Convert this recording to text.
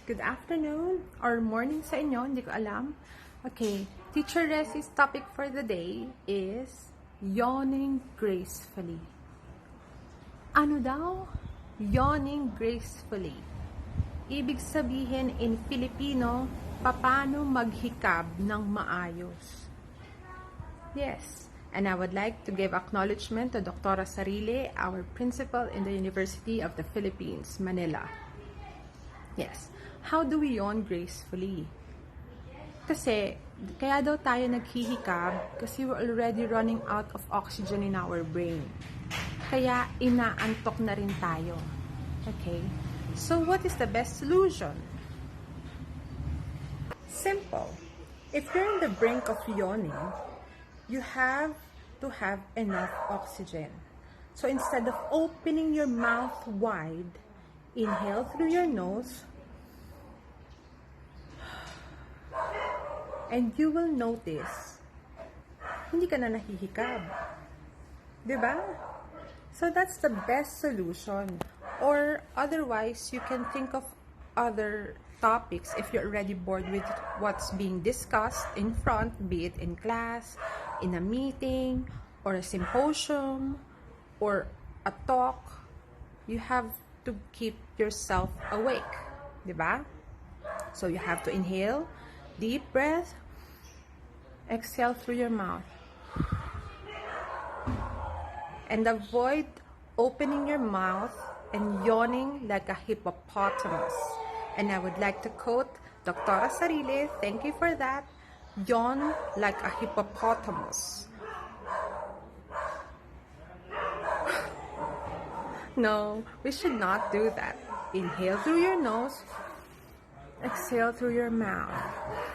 Good afternoon or morning sa inyo, hindi ko alam. Okay, Teacher Resi's topic for the day is yawning gracefully. Ano daw? Yawning gracefully. Ibig sabihin in Filipino, paano maghikab ng maayos. Yes, and I would like to give acknowledgement to Dr. Sarile, our principal in the University of the Philippines, Manila. Yes. How do we yawn gracefully? Kasi, kaya daw tayo naghihikab kasi we're already running out of oxygen in our brain. Kaya, inaantok na rin tayo. Okay? So, what is the best solution? Simple. If you're in the brink of yawning, you have to have enough oxygen. So, instead of opening your mouth wide, inhale through your nose, and you will notice, hindi ka na nahihikab. Diba? So that's the best solution. Or otherwise, you can think of other topics if you're already bored with what's being discussed in front, be it in class, in a meeting, or a symposium, or a talk. You have to keep yourself awake. Diba? So you have to inhale, deep breath, exhale through your mouth. And avoid opening your mouth and yawning like a hippopotamus. And I would like to quote Dr. Sarile, thank you for that, yawn like a hippopotamus. No, we should not do that. Inhale through your nose, exhale through your mouth.